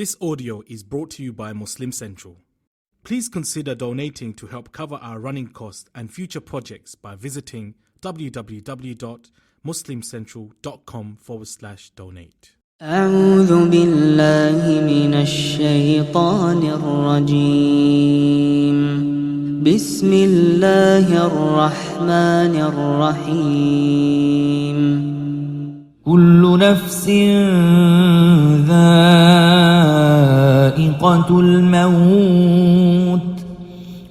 This audio is brought to you by Muslim Central. Please consider donating to help cover our running costs and future projects by visiting www.muslimcentral.com/donate. أعوذ بالله من الشيطان الرجيم. بسم الله الرحمن الرحيم. كل نفس ذائقة الموت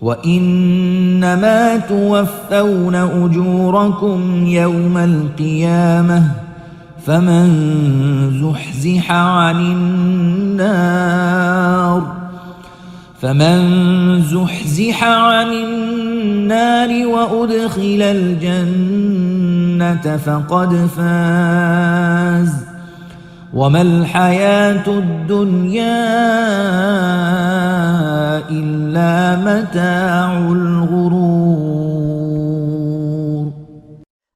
وإنما توفون أجوركم يوم القيامة فمن زحزح عن النار وأدخل الجنة فقد فاز وما الحياة الدنيا إلا متاع الغرور.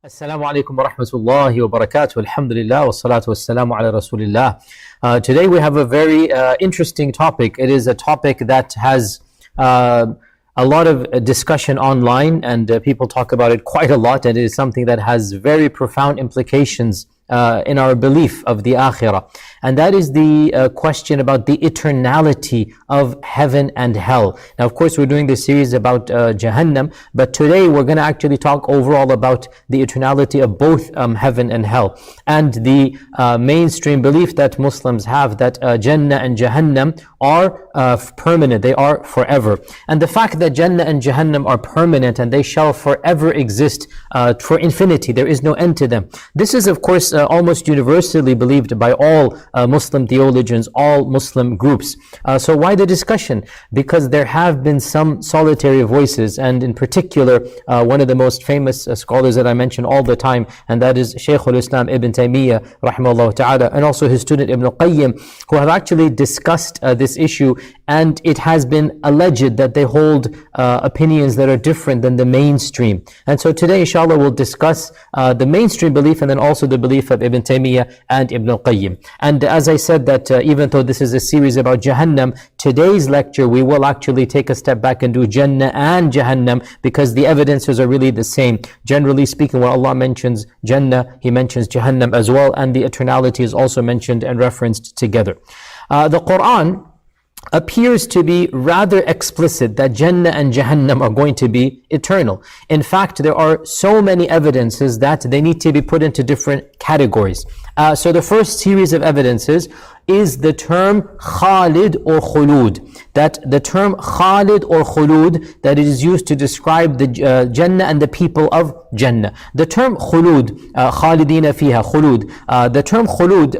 Assalamu alaikum wa rahmatullahi wa barakatuh. Alhamdulillah wa salatu wa salamu ala rasulillah. Today we have a very interesting topic. It is a topic that has a lot of discussion online, and people talk about it quite a lot, and it is something that has very profound implications in our belief of the Akhirah. And that is the question about the eternality of heaven and hell. Now, of course, we're doing this series about Jahannam, but today we're going to actually talk overall about the eternality of both heaven and hell, and the mainstream belief that Muslims have that Jannah and Jahannam are permanent, they are forever. And the fact that Jannah and Jahannam are permanent and they shall forever exist for infinity, there is no end to them. This is, of course, almost universally believed by all Muslim theologians, all Muslim groups. So why the discussion? Because there have been some solitary voices, and in particular one of the most famous scholars that I mention all the time, and that is Shaykh al-Islam Ibn Taymiyyah rahimahullah ta'ala, and also his student Ibn al-Qayyim, who have actually discussed this issue, and it has been alleged that they hold opinions that are different than the mainstream. And so today inshallah we'll discuss the mainstream belief and then also the belief of Ibn Taymiyyah and Ibn al-Qayyim. And as I said that even though this is a series about Jahannam, today's lecture we will actually take a step back and do Jannah and Jahannam, because the evidences are really the same. Generally speaking, when Allah mentions Jannah, He mentions Jahannam as well, and the eternality is also mentioned and referenced together. The Quran appears to be rather explicit that Jannah and Jahannam are going to be eternal. In fact, there are so many evidences that they need to be put into different categories. So the first series of evidences is the term Khalid or Khulud. That the term Khalid or Khulud, that it is used to describe the Jannah and the people of Jannah. The term Khulud, Khalidina fiha, Khulud. The term Khulud,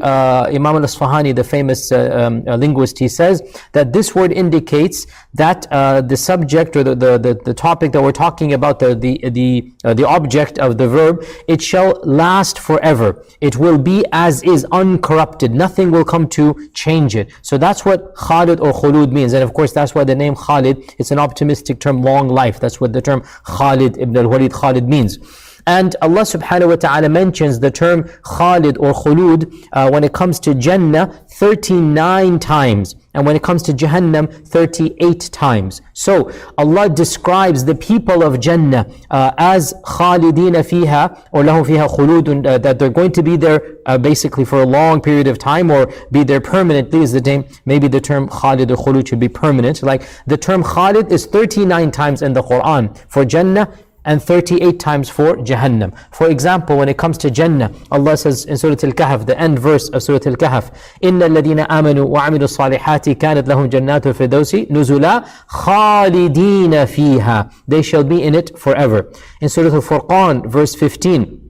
Imam al-Asfahani, the famous linguist, he says that this word indicates that the subject or the topic that we're talking about, the object of the verb, it shall last forever. It will be as is, uncorrupted. Nothing will come to change it. So that's what Khalid or Khulud means. And of course, that's why the name Khalid, it's an optimistic term, long life. That's what the term Khalid ibn al-Walid Khalid means. And Allah subhanahu wa ta'ala mentions the term Khalid or Khulud when it comes to Jannah 39 times, and when it comes to Jahannam 38 times. So Allah describes the people of Jannah as Khalidina fiha, or lahum fiha khuludun, that they're going to be there basically for a long period of time, or be there permanently is the name. Maybe the term Khalid or Khulud should be permanent. Like the term Khalid is 39 times in the Quran for Jannah, and 38 times for Jahannam. For example, when it comes to Jannah, Allah says in Surah al-Kahf, the end verse of Surah al-Kahf, إِنَّ الَّذِينَ آمَنُوا وَعَمِلُوا الصَّالِحَاتِ كَانَتْ لَهُمْ جَنَّاتُ الْفِرْدَوْسِ نُزُلًا خَالِدِينَ فِيهَا. They shall be in it forever. In Surah al-Furqān, verse 15,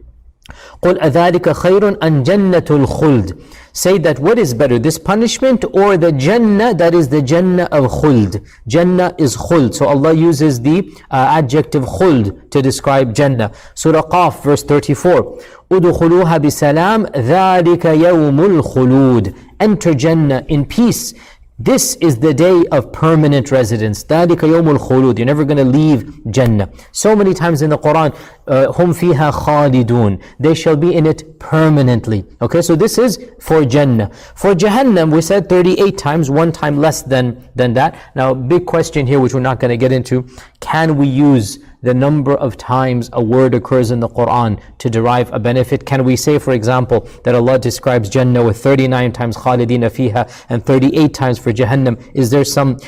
قُلْ أَذَلِكَ خَيْرٌ أَمْ جَنَّةُ الْخُلْدِ. Say that what is better, this punishment or the Jannah that is the Jannah of Khuld. Jannah is Khuld. So Allah uses the adjective Khuld to describe Jannah. Surah Qaf, verse 34. أُدْخُلُوهَا بِسَلَامٍ ذَلِكَ يَوْمُ الْخُلُودِ. Enter Jannah in peace. This is the day of permanent residence. ذَلِكَ يَوْمُ الْخُلُودِ. You're never going to leave Jannah. So many times in the Quran, hum fiha khalidun. They shall be in it permanently. Okay, so this is for Jannah. For Jahannam, we said 38 times, one time less than that. Now, big question here, which we're not going to get into. Can we use the number of times a word occurs in the Quran to derive a benefit? Can we say, for example, that Allah describes Jannah with 39 times khalidina fiha and 38 times for Jahannam? Is there some,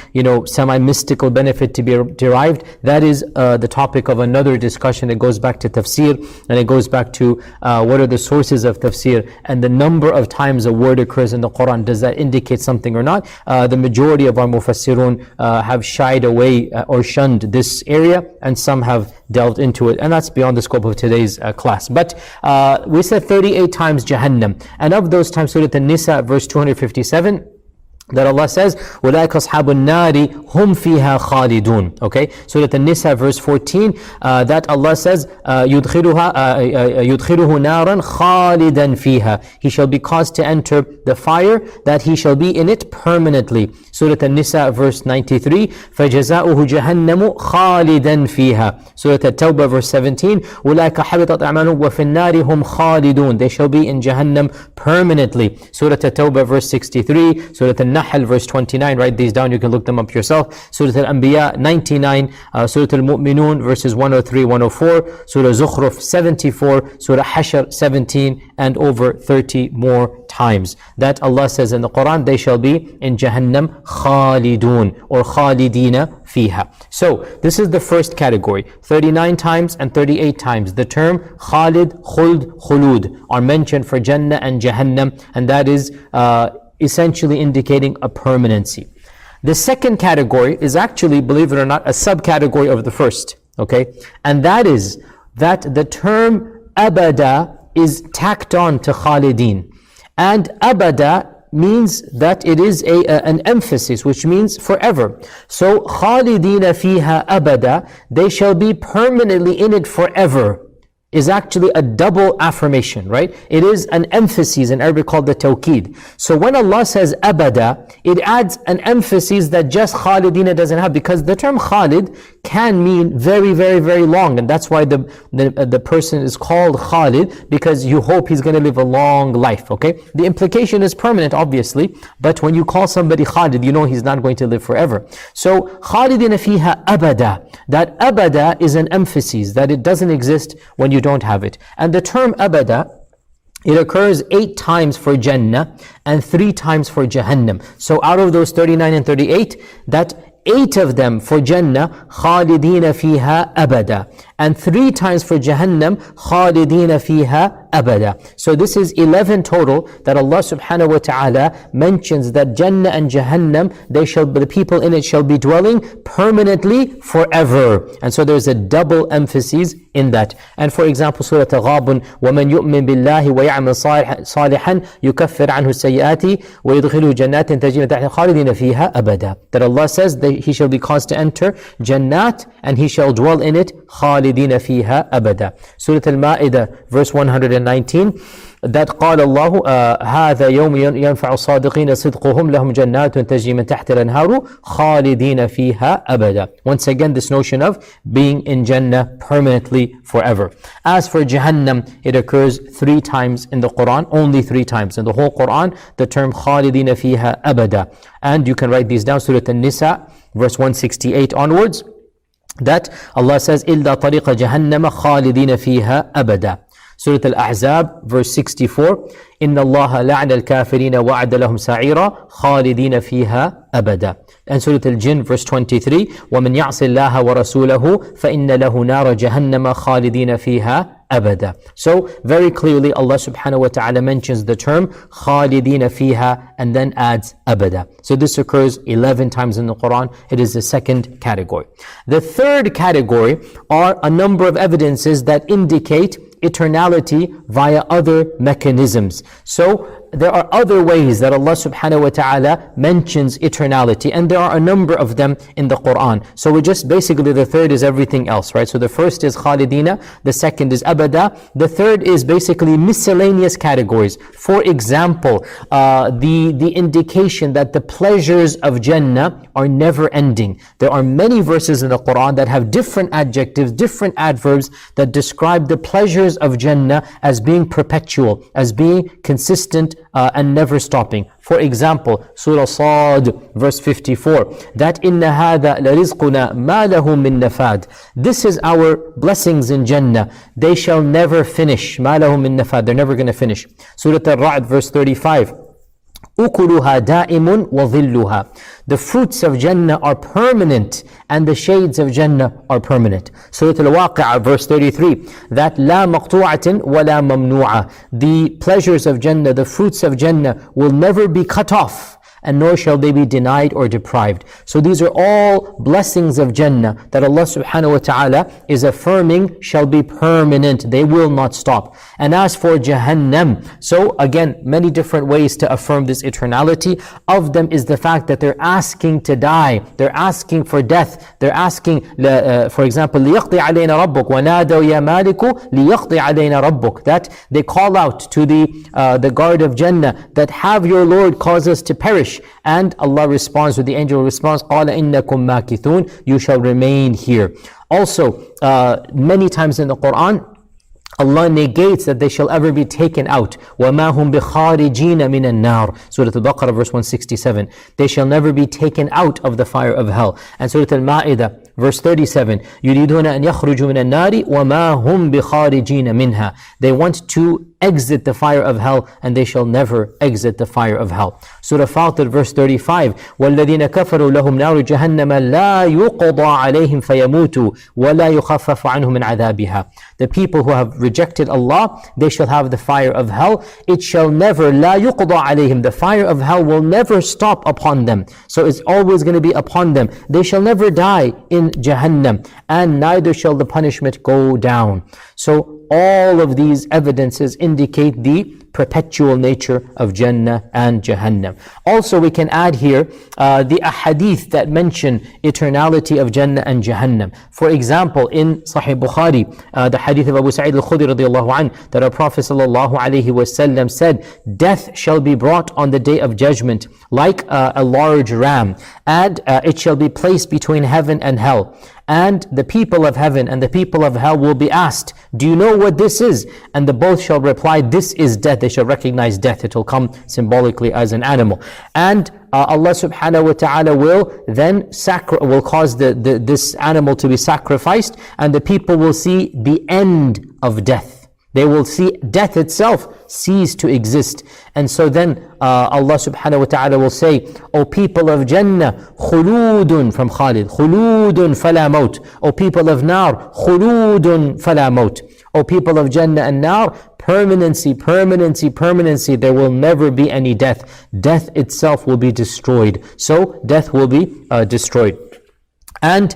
semi-mystical benefit to be derived? That is the topic of another discussion. It goes back to tafsir, and it goes back to what are the sources of tafsir, and the number of times a word occurs in the Quran. Does that indicate something or not? The majority of our mufassirun have shied away or shunned this area, and some have delved into it, and that's beyond the scope of today's class. But we said 38 times Jahannam, and of those times, Surah An-Nisa, verse 257, that Allah says, أُولَٰئِكَ أَصْحَابُ النَّارِ هُمْ فِيهَا خَالِدُونَ. Okay, Surah An-Nisa, verse 14, that Allah says, يُدْخِلُهُ نَارًا خَالِدًا فِيهَا. He shall be caused to enter the fire, that he shall be in it permanently. Surah An-Nisa, verse 93, فَجَزَاؤُهُ جَهَنَّمُ خَالِدًا فِيهَا. Surah At-Tawbah, verse 17, أُولَٰئِكَ حَبِطَتْ أَعْمَالُهُمْ وَفِي النَّارِ هُمْ خَالِدُونَ. They shall be in Jahannam permanently. Surah At-Tawbah, verse 63, Surah An-Nahl, verse 29, write these down, you can look them up yourself. Surah Al-Anbiya, 99, Surah Al-Mu'minun, verses 103, 104, Surah Zukhruf, 74, Surah Hashr, 17, and over 30 more times. That Allah says in the Quran, they shall be in Jahannam khalidun, or khalidina fiha. So, this is the first category. 39 times and 38 times. The term Khalid, Khuld, Khulud are mentioned for Jannah and Jahannam, and that is essentially indicating a permanency. The second category is actually, believe it or not, a subcategory of the first. Okay, and that is that the term abada is tacked on to khalidin, and abada means that it is an emphasis, which means forever. So khalidina fiha abada, they shall be permanently in it forever, is actually a double affirmation, right? It is an emphasis in Arabic called the tawqid. So when Allah says abada, it adds an emphasis that just khalidina doesn't have, because the term khalid can mean very, very, very long, and that's why the person is called Khalid, because you hope he's going to live a long life. Okay, the implication is permanent, obviously, but when you call somebody Khalid, you know he's not going to live forever. So khalidina fiha abada, that abada is an emphasis that it doesn't exist when you don't have it. And the term abada, it occurs 8 times for Jannah and 3 times for Jahannam. So out of those 39 and 38, that 8 of them for Jannah, khalidina fiha abada, and 3 times for Jahannam, khalidina fiha abada. So this is 11 total that Allah subhanahu wa ta'ala mentions that Jannah and Jahannam, the people in it shall be dwelling permanently forever. And so there's a double emphasis in that. And for example, Surah Al-Ghabun, وَمَنْ يُؤْمِن بِاللَّهِ وَيَعْمَلْ صَالِحًا يُكَفِّرْ عَنْهُ السَّيِّئَاتِ وَيُدْخِلُهُ جَنَّاتٍ تَجْرِي مِن تَحْتِهَا خَالِدِينَ فِيهَا أَبَدًا. That Allah says that he shall be caused to enter Jannat, and he shall dwell in it خَالِدِينَ فِيهَا أَبَدًا. Surah Al-Ma'idah, verse 119, that قال الله هذا يوم ينفع الصادقين صدقهم لهم جنات تجري من تحت الأنهار خالدين فيها أبدا. Once again, this notion of being in Jannah permanently forever. As for Jahannam, it occurs 3 times in the Quran, only 3 times in the whole Quran, the term خالدين فيها أبدا. And you can write these down, Surah An-Nisa, verse 168 onwards, that Allah says إلا طريق جهنم خالدين فيها أبدا. Surah Al-Ahzab, verse 64, إن الله لعن الكافرين وعد لهم سعيرا خالدين فيها أبدا. And Surah Al-Jinn, verse 23, ومن يعص الله ورسوله فإن له نار جهنم خالدين فيها أبدا. So very clearly Allah subhanahu wa ta'ala mentions the term خالدين فيها and then adds أبدا. So this occurs 11 times in the Quran. It is the second category. The third category are a number of evidences that indicate eternality via other mechanisms. So there are other ways that Allah subhanahu wa ta'ala mentions eternality, and there are a number of them in the Quran. So we just basically, the third is everything else, right? So the first is khalidina, the second is abada, the third is basically miscellaneous categories. For example, the indication that the pleasures of Jannah are never ending. There are many verses in the Quran that have different adjectives, different adverbs that describe the pleasures of Jannah as being perpetual, as being consistent and never stopping. For example, Surah Sad, verse 54, that inna hada larizquna ma lahu min nafad. This is our blessings in Jannah. They shall never finish. Ma lahu min nafad. They're never going to finish. Surah Al-Ra'd, verse 35. أُكُلُهَا دَائِمٌ وَظِلُّهَا. The fruits of Jannah are permanent, and the shades of Jannah are permanent. Surah Al-Waqi'ah, verse 33, that لَا مَقْطُوعَةٍ وَلَا مَمْنُوعَةٍ. The pleasures of Jannah, the fruits of Jannah will never be cut off, and nor shall they be denied or deprived. So these are all blessings of Jannah that Allah subhanahu wa ta'ala is affirming shall be permanent. They will not stop. And as for Jahannam, so again, many different ways to affirm this eternality. Of them is the fact that they're asking to die. They're asking for death. They're asking, for example, لِيَقْضِي عَلَيْنَا رَبُّكَ وَنَادَوْا يَا مَالِكُ لِيَقْضِي عَلَيْنَا رَبُّكَ. That they call out to the guard of Jannah that have your Lord cause us to perish. And Allah responds with the angel response, قَالَ إِنَّكُمْ مَاكِثُونَ. You shall remain here. Also, many times in the Quran, Allah negates that they shall ever be taken out. وَمَا هُمْ بِخَارِجِينَ مِنَ النَّارِ. Surah al-Baqarah, verse 167. They shall never be taken out of the fire of hell. And Surah al-Ma'idah, verse 37. يُرِيدُونَ أَن يَخْرُجُوا مِنَ النَّارِ وَمَا هُمْ بِخَارِجِينَ مِنْهَا. They want to exit the fire of hell, and they shall never exit the fire of hell. Surah Fāṭir, verse 35. وَالَّذِينَ كَفَرُوا لَهُمْ نَارُ جَهَنَّمَ لَا يُقْضَى عَلَيْهِمْ فَيَمُوتُوا وَلَا يُخَفَّفُ عَنْهُمْ مِنْ عَذَابِهَا. The people who have rejected Allah, they shall have the fire of hell. It shall never, لَا يُقْضَى عَلَيْهِمْ. The fire of hell will never stop upon them. So it's always going to be upon them. They shall never die in Jahannam, and neither shall the punishment go down. So all of these evidences indicate the perpetual nature of Jannah and Jahannam. Also, we can add here the ahadith that mention eternality of Jannah and Jahannam. For example, in Sahih Bukhari, the hadith of Abu Sa'id al-Khudri radiyallahu anhu, that our Prophet sallallahu alaihi wasallam said, death shall be brought on the day of judgment like a large ram, and it shall be placed between heaven and hell. And the people of heaven and the people of hell will be asked, do you know what this is? And the both shall reply, this is death. They shall recognize death. It will come symbolically as an animal. And Allah subhanahu wa ta'ala will then will cause this animal to be sacrificed, and the people will see the end of death. They will see death itself cease to exist. And so then Allah subhanahu wa ta'ala will say, O people of Jannah, khuludun, from Khalid, khuludun fala maut. O people of Nar, khuludun fala maut. O people of Jannah and Nar, permanency, permanency, permanency. There will never be any death. Death itself will be destroyed. So death will be destroyed. And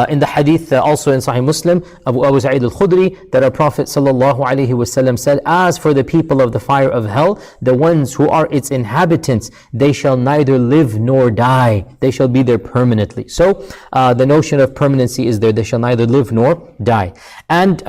in the hadith also in Sahih Muslim, Abu Sa'id al-Khudri, that our Prophet sallallahu alaihi wasallam said, as for the people of the fire of hell, the ones who are its inhabitants, they shall neither live nor die. They shall be there permanently. So the notion of permanency is there. They shall neither live nor die. And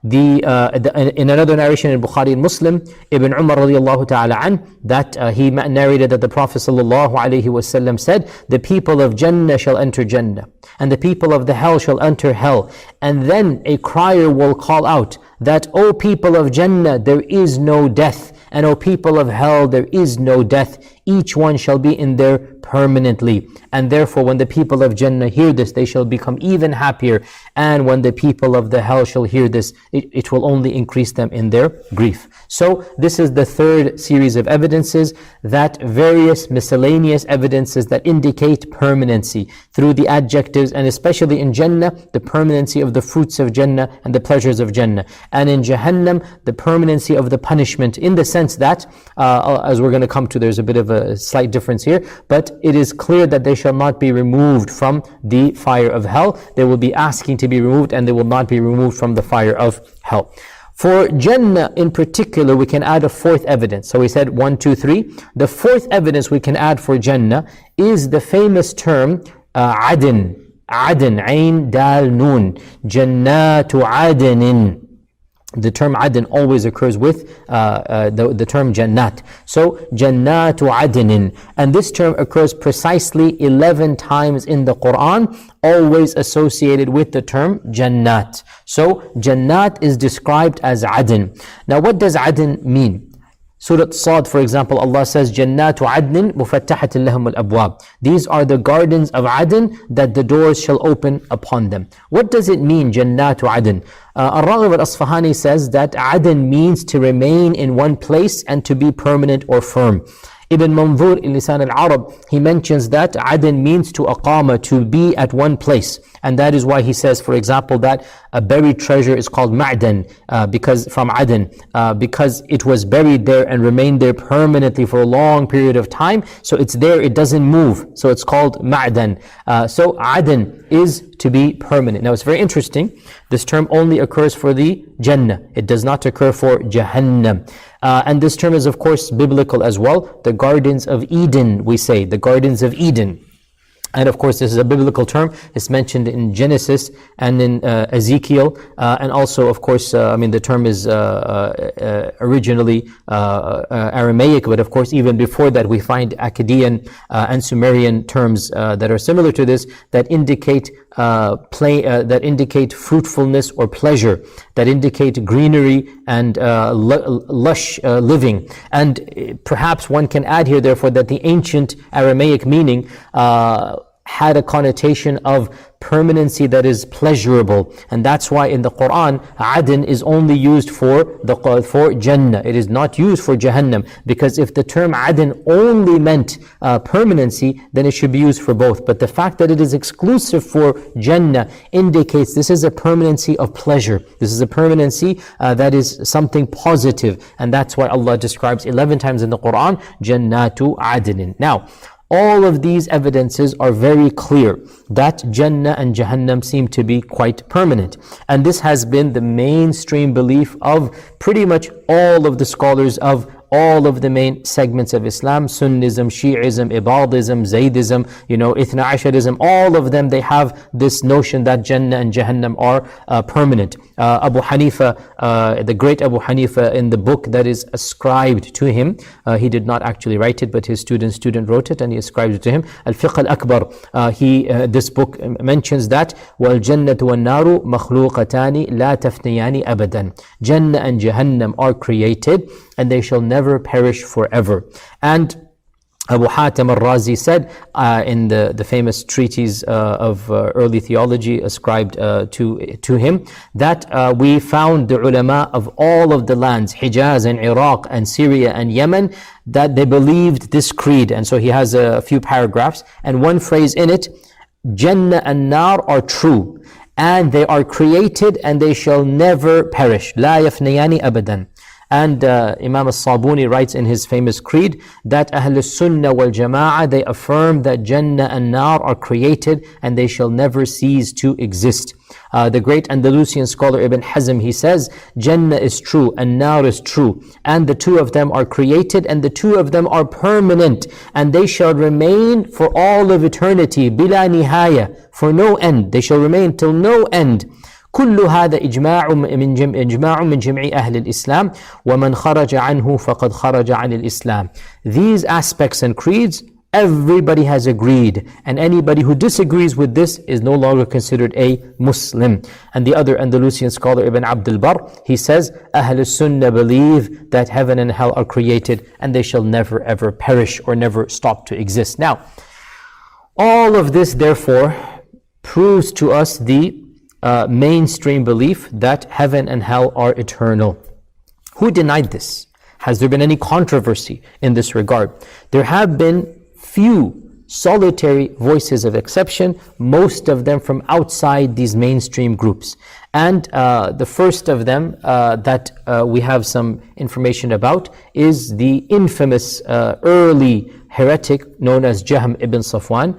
in another narration in Bukhari and Muslim, Ibn Umar radiallahu ta'ala an, that he narrated that the Prophet sallallahu alaihi wasallam said, the people of Jannah shall enter Jannah, and the people of the hell shall enter hell. And then a crier will call out that, O people of Jannah, there is no death, and O people of hell, there is no death. Each one shall be in there permanently. And therefore, when the people of Jannah hear this, they shall become even happier. And when the people of the hell shall hear this, it will only increase them in their grief. So this is the third series of evidences, that various miscellaneous evidences that indicate permanency through the adjectives, and especially in Jannah, the permanency of the fruits of Jannah and the pleasures of Jannah. And in Jahannam, the permanency of the punishment, in the sense that, as we're going to come to, there's a bit of a slight difference here, but it is clear that they shall not be removed from the fire of hell. They will be asking to be removed, and they will not be removed from the fire of hell. For Jannah in particular, we can add a fourth evidence. So we said 1, 2, 3. The fourth evidence we can add for Jannah is the famous term ʿadn. ʿadn, Ain, Dal, Noon. Jannatu ʿadnin. The term ʿadn always occurs with the term Jannat. So Jannatu ʿadnin. And this term occurs precisely 11 times in the Quran, always associated with the term Jannat. So Jannat is described as ʿadn. Now what does ʿadn mean? Surah Sad, for example, Allah says, Jannatu ʿadnin mufattahatin lahum al-abwab. These are the gardens of ʿadn that the doors shall open upon them. What does it mean, Jannatu ʿadn? Al-Raghib al-Asfahani says that ʿadn means to remain in one place and to be permanent or firm. Ibn Manzur in Lisan al-Arab, he mentions that ʿadn means to aqama, to be at one place. And that is why he says, for example, that a buried treasure is called ma'dan, from ʿadn, because it was buried there and remained there permanently for a long period of time. So it's there, it doesn't move. So it's called ma'dan. So ʿadn is to be permanent. Now it's very interesting. This term only occurs for the Jannah. It does not occur for Jahannam. And this term is of course biblical as well. The gardens of Eden, we say, the gardens of Eden. And of course, this is a biblical term. It's mentioned in Genesis and in Ezekiel. And also, of course, the term is originally Aramaic, but of course, even before that, we find Akkadian and Sumerian terms that are similar to this, that indicate that indicate fruitfulness or pleasure, that indicate greenery and lush living. And perhaps one can add here, therefore, that the ancient Aramaic meaning had a connotation of permanency that is pleasurable, and that's why in the Quran ʿadn is only used for Jannah. It is not used for Jahannam, because if the term ʿadn only meant permanency, then it should be used for both. But the fact that it is exclusive for Jannah indicates this is a permanency of pleasure. This is a permanency that is something positive, and that's why Allah describes 11 times in the Quran Jannatu ʿadnin. Now, all of these evidences are very clear that Jannah and Jahannam seem to be quite permanent. And this has been the mainstream belief of pretty much all of the scholars of all of the main segments of Islam: Sunnism, Shi'ism, Ibadism, Zaydism, Ithna Asharism. All of them, they have this notion that Jannah and Jahannam are permanent. Abu Hanifa, the great Abu Hanifa, in the book that is ascribed to him, he did not actually write it, but his student wrote it and he ascribed it to him, Al-Fiqh al-Akbar. This book mentions that وَالْجَنَّةُ وَالنَّارُ مَخْلُوقَتَانِ لَا تَفْنِيَانِ أَبَدًا. Jannah and Jahannam are created and they shall never perish forever. And Abu Hatim al-Razi said in the famous treatise of early theology ascribed to him, that we found the ulama of all of the lands, Hijaz and Iraq and Syria and Yemen, that they believed this creed. And so he has a few paragraphs, and one phrase in it, Jannah and Nar are true, and they are created and they shall never perish. لا يفنيان أبدا. And Imam al-Sabuni writes in his famous creed that Ahl al-Sunnah wal-Jama'ah, they affirm that Jannah and Nar are created and they shall never cease to exist. The great Andalusian scholar Ibn Hazm, he says, Jannah is true and Nar is true, and the two of them are created and the two of them are permanent, and they shall remain for all of eternity, bila nihaya, for no end. They shall remain till no end. كل هذا إجماع من جميع أهل الإسلام ومن خرج عنه فقد خرج عن الإسلام. These aspects and creeds, everybody has agreed, and anybody who disagrees with this is no longer considered a Muslim. And the other Andalusian scholar Ibn Abdul Barr, he says, Ahl al-Sunnah believe that heaven and hell are created and they shall never ever perish or never stop to exist. Now, all of this therefore proves to us the mainstream belief that heaven and hell are eternal. Who denied this? Has there been any controversy in this regard? There have been few solitary voices of exception, most of them from outside these mainstream groups. And the first of them that we have some information about is the infamous early heretic known as Jahm ibn Safwan,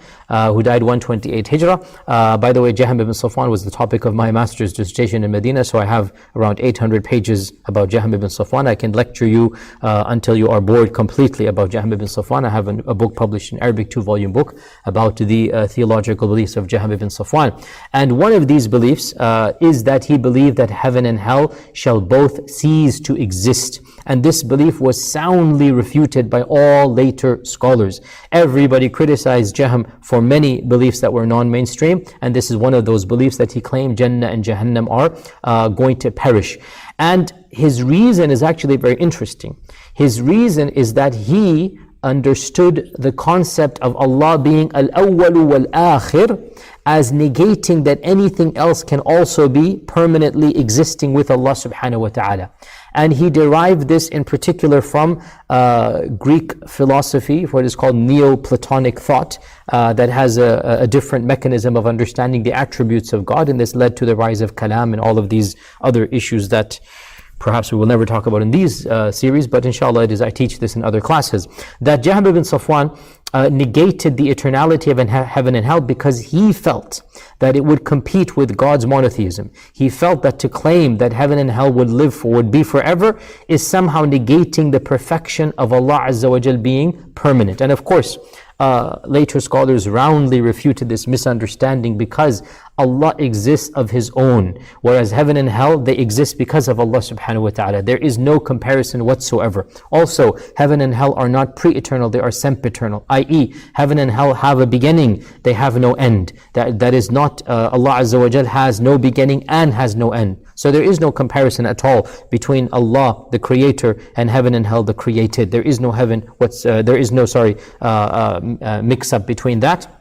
who died 128 Hijrah. By the way, Jahm ibn Safwan was the topic of my master's dissertation in Medina, so I have around 800 pages about Jahm ibn Safwan. I can lecture you until you are bored completely about Jahm ibn Safwan. I have a book published in Arabic, 2-volume book, about the theological beliefs of Jahm ibn Safwan. And one of these beliefs is that he believed that heaven and hell shall both cease to exist. And this belief was soundly refuted by all later scholars. Everybody criticized Jahm for many beliefs that were non-mainstream, and this is one of those beliefs that he claimed Jannah and Jahannam are going to perish. And his reason is actually very interesting. His reason is that he understood the concept of Allah being al-awwal wal-akhir as negating that anything else can also be permanently existing with Allah subhanahu wa ta'ala. And he derived this in particular from Greek philosophy, what is called Neoplatonic thought, that has a different mechanism of understanding the attributes of God, and this led to the rise of kalam and all of these other issues that perhaps we will never talk about in these series, but inshallah I teach this in other classes. That Jahm ibn Safwan negated the eternality of heaven and hell because he felt that it would compete with God's monotheism. He felt that to claim that heaven and hell would be forever is somehow negating the perfection of Allah Azza wa Jal being permanent. And of course, later scholars roundly refuted this misunderstanding because Allah exists of His own, whereas heaven and hell, they exist because of Allah subhanahu wa ta'ala. There is no comparison whatsoever. Also, heaven and hell are not pre-eternal, they are sempiternal, i.e. heaven and hell have a beginning, they have no end. That is not, Allah Azza wa Jal has no beginning and has no end. So there is no comparison at all between Allah, the Creator, and heaven and hell, the created. There is no mix up between that.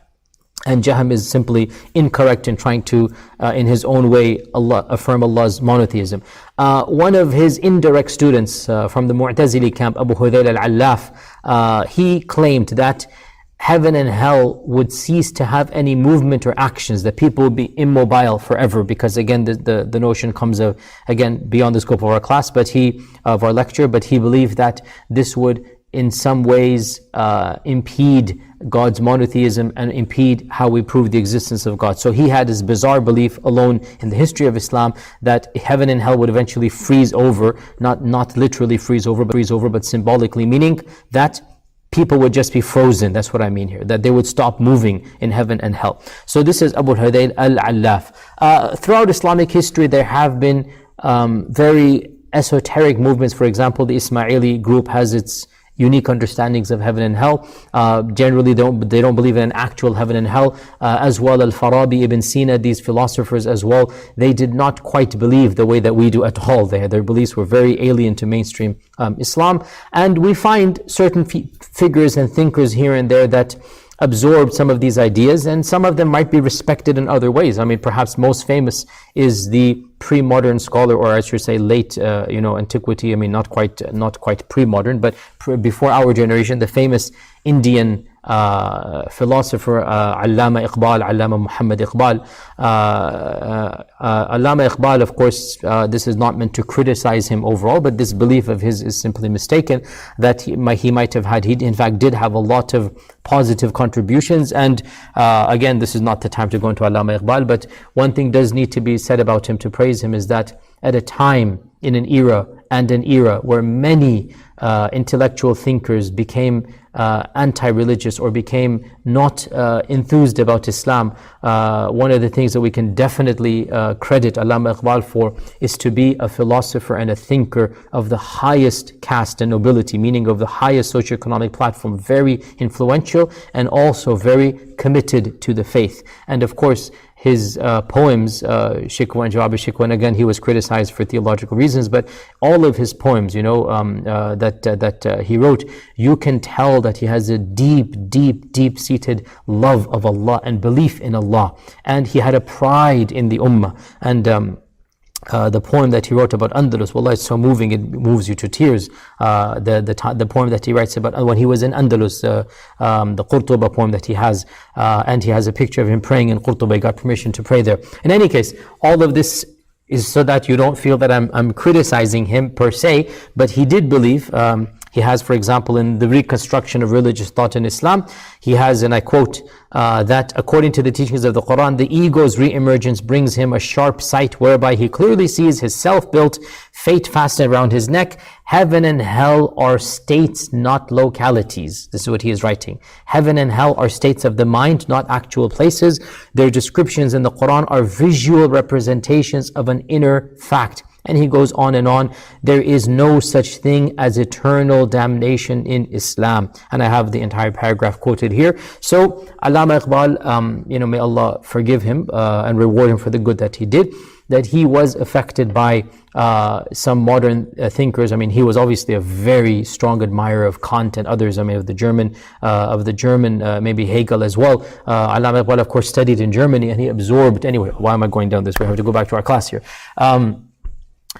And Jahm is simply incorrect in trying to, in his own way, affirm Allah's monotheism. One of his indirect students from the Mu'tazili camp, Abu Hudayl al-Allaf, he claimed that heaven and hell would cease to have any movement or actions, that people would be immobile forever, because again, the notion comes of, again, beyond the scope of our class, of our lecture, but he believed that this would in some ways impede God's monotheism and impede how we prove the existence of God. So he had this bizarre belief alone in the history of Islam that heaven and hell would eventually freeze over, not literally freeze over, but symbolically, meaning that people would just be frozen. That's what I mean here, that they would stop moving in heaven and hell. So this is Abu Hudayl al-Allaf. Throughout Islamic history, there have been very esoteric movements. For example, the Ismaili group has its unique understandings of heaven and hell. Generally, they don't believe in an actual heaven and hell. As well, al-Farabi, Ibn Sina, these philosophers as well, they did not quite believe the way that we do at all. Their beliefs were very alien to mainstream Islam. And we find certain figures and thinkers here and there that absorbed some of these ideas, and some of them might be respected in other ways. I mean, perhaps most famous is the pre-modern scholar, or I should say late antiquity. I mean, not quite pre-modern, but before our generation, the famous Indian philosopher Allama Muhammad Iqbal. Allama Iqbal, of course, this is not meant to criticize him overall, but this belief of his is simply mistaken, that he in fact did have a lot of positive contributions. And again, this is not the time to go into Allama Iqbal, but one thing does need to be said about him to praise him is that at a time, in an era where many intellectual thinkers became anti-religious or became not enthused about Islam, one of the things that we can definitely credit Allama Iqbal for is to be a philosopher and a thinker of the highest caste and nobility, meaning of the highest socioeconomic platform, very influential and also very committed to the faith. And of course, his poems, Shikwa and Jawab al-Shikwa, and again, he was criticized for theological reasons, but all of his poems, that he wrote, you can tell that he has a deep-seated love of Allah and belief in Allah. And he had a pride in the Ummah. And the poem that he wrote about Andalus, wallah, it's so moving, it moves you to tears. The poem that he writes about when he was in Andalus, the Qurtuba poem that he has, and he has a picture of him praying in Qurtuba. He got permission to pray there. In any case, all of this is so that you don't feel that I'm criticizing him per se, but he did believe, he has, for example, in the reconstruction of religious thought in Islam, he has, and I quote, that according to the teachings of the Quran, the ego's re-emergence brings him a sharp sight whereby he clearly sees his self-built fate fastened around his neck. Heaven and hell are states, not localities. This is what he is writing. Heaven and hell are states of the mind, not actual places. Their descriptions in the Quran are visual representations of an inner fact. And he goes on and on. There is no such thing as eternal damnation in Islam. And I have the entire paragraph quoted here. So, Allama Iqbal, may Allah forgive him and reward him for the good that he did, that he was affected by some modern thinkers. I mean, he was obviously a very strong admirer of Kant and others. I mean, of the German, maybe Hegel as well. Allama Iqbal, of course, studied in Germany, and he absorbed. Anyway, why am I going down this way? I have to go back to our class here.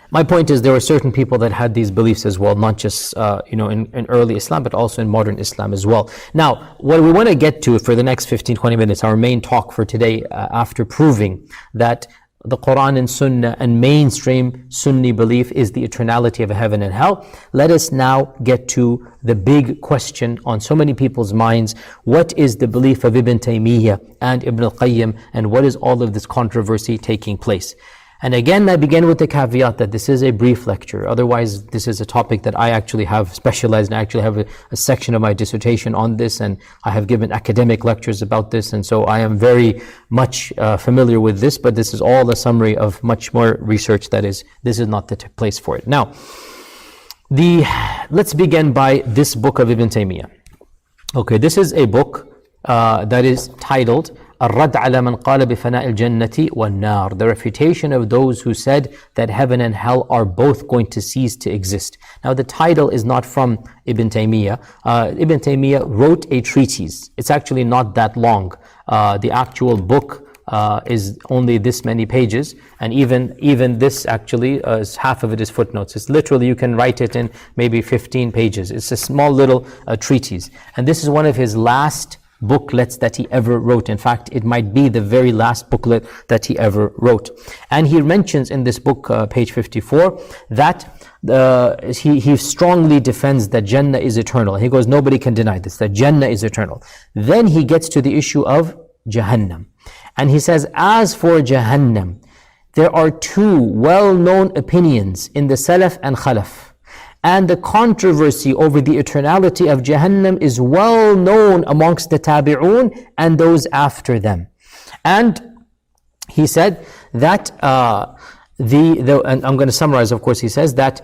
My point is, there were certain people that had these beliefs as well, not just in early Islam, but also in modern Islam as well. Now, what we want to get to for the next 15-20 minutes, our main talk for today, after proving that the Quran and Sunnah and mainstream Sunni belief is the eternality of heaven and hell, let us now get to the big question on so many people's minds. What is the belief of Ibn Taymiyyah and Ibn al-Qayyim, and what is all of this controversy taking place? And again, I begin with the caveat that this is a brief lecture. Otherwise, this is a topic that I actually have specialized in. I actually have a section of my dissertation on this, and I have given academic lectures about this. And so I am very much familiar with this, but this is all a summary of much more research. This is not the place for it. Now, let's begin by this book of Ibn Taymiyyah. Okay, this is a book that is titled الرد على من قال بفناء الجنة والنار, the refutation of those who said that heaven and hell are both going to cease to exist. Now, the title is not from Ibn Taymiyyah. Ibn Taymiyyah wrote a treatise. It's actually not that long. The actual book is only this many pages, and even this actually half of it is footnotes. It's literally, you can write it in maybe 15 pages. It's a small little treatise, and this is one of his last booklets that he ever wrote. In fact, it might be the very last booklet that he ever wrote. And he mentions in this book, page 54, that he strongly defends that Jannah is eternal. He goes, nobody can deny this, that Jannah is eternal. Then he gets to the issue of Jahannam. And he says, as for Jahannam, there are two well-known opinions in the Salaf and Khalaf. And the controversy over the eternality of Jahannam is well known amongst the Tabi'un and those after them. And he said that and I'm going to summarize, of course. He says that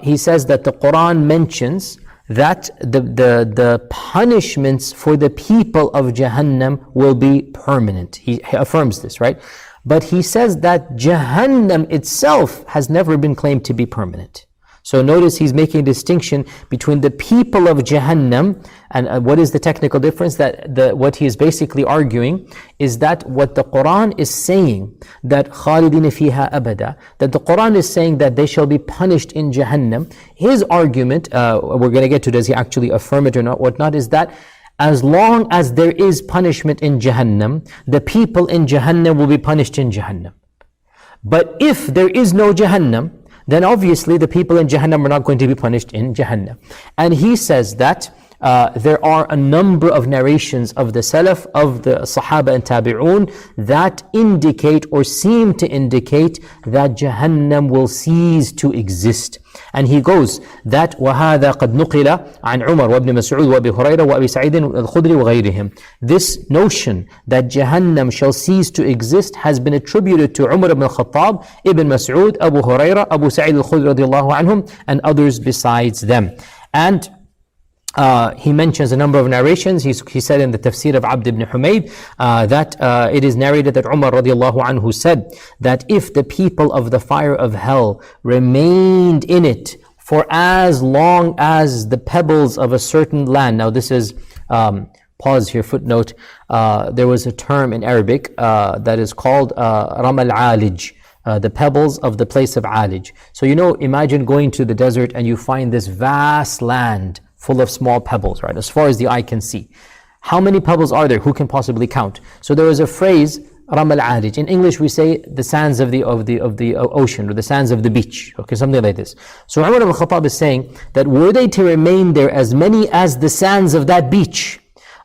he says that the Quran mentions that the punishments for the people of Jahannam will be permanent. He affirms this, right? But he says that Jahannam itself has never been claimed to be permanent. So notice he's making a distinction between the people of Jahannam, and what is the technical difference? That what he is basically arguing is that what the Quran is saying, that خَالِدِينَ فِيهَا أَبَدًا, that the Quran is saying that they shall be punished in Jahannam. His argument, we're going to get to, does he actually affirm it or not, whatnot, is that as long as there is punishment in Jahannam, the people in Jahannam will be punished in Jahannam. But if there is no Jahannam, then obviously the people in Jahannam are not going to be punished in Jahannam. And he says that there are a number of narrations of the Salaf, of the Sahaba and Tabi'un, that indicate or seem to indicate that Jahannam will cease to exist. And he goes that وَهَذَا قَدْ نُقِلَ عَنْ عُمَرْ وَابْنِ مَسْعُودٍ وَأَبِي هُرَيْرَةَ وَأَبِي سَعِيدٍ الْخُدْرِ وَغَيْرِهِمْ. This notion that Jahannam shall cease to exist has been attributed to Umar ibn al-Khattab, Ibn Mas'ud, Abu Hurairah, Abu Sa'id al-Khudri radiallahu anhum, and others besides them. And he mentions a number of narrations. He said in the tafsir of Abd ibn Humayd that it is narrated that Umar radiallahu anhu said that if the people of the fire of hell remained in it for as long as the pebbles of a certain land. Now this is, pause here, footnote, there was a term in Arabic that is called Ramal Alij, the pebbles of the place of Alij. So imagine going to the desert and you find this vast land full of small pebbles, right, as far as the eye can see. How many pebbles are there? Who can possibly count? So there was a phrase Ramal Alij. In English we say the sands of the ocean, or the sands of the beach. Okay, something like this. So Umar ibn Khattab is saying that were they to remain there as many as the sands of that beach,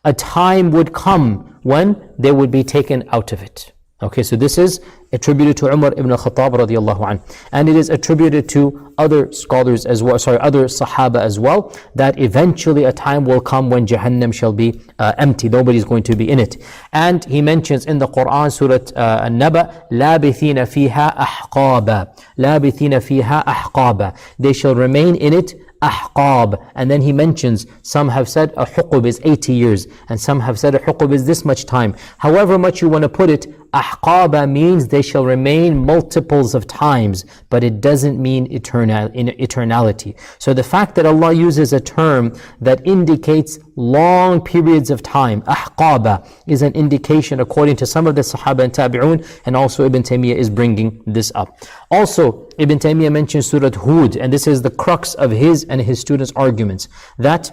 a time would come when they would be taken out of it. Okay, so this is attributed to Umar ibn Khattab radiallahu anh. And it is attributed to other scholars as well, other Sahaba as well, that eventually a time will come when Jahannam shall be empty. Nobody is going to be in it. And he mentions in the Quran, Surah An-Naba, لَابِثِينَ فِيهَا أَحْقَابًا لَابِثِينَ فِيهَا أَحْقَابًا. They shall remain in it ahqab. And then he mentions, some have said a huqub is 80 years, and some have said a huqub is this much time. However much you want to put it, ahqaba means they shall remain multiples of times, but it doesn't mean eternality. So the fact that Allah uses a term that indicates long periods of time, ahqaba, is an indication according to some of the Sahaba and Tabi'un, and also Ibn Taymiyyah is bringing this up. Also, Ibn Taymiyyah mentions Surah Hud, and this is the crux of his and his students' arguments, that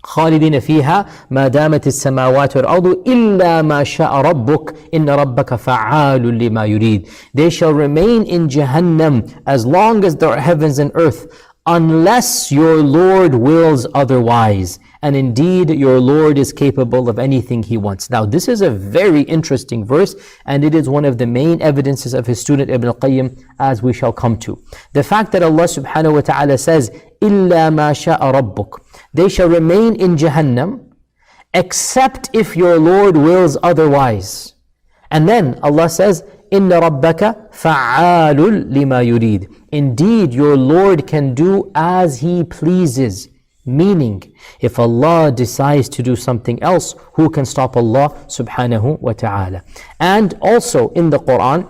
خالدين فيها ما دامت السماوات والأرض إلا ما شاء ربك إن ربك فعال لما يريد. They shall remain in Jahannam as long as there are heavens and earth, unless your Lord wills otherwise. And indeed, your Lord is capable of anything He wants. Now, this is a very interesting verse, and it is one of the main evidences of his student Ibn al-Qayyim, as we shall come to. The fact that Allah subhanahu wa ta'ala says, إِلَّا مَا شَاءَ رَبُّكَ, they shall remain in Jahannam, except if your Lord wills otherwise. And then Allah says, إِنَّ رَبَّكَ فَعَّالٌ لِمَا يُرِيدُ. Indeed, your Lord can do as He pleases. Meaning, if Allah decides to do something else, who can stop Allah subhanahu wa ta'ala? And also in the Quran,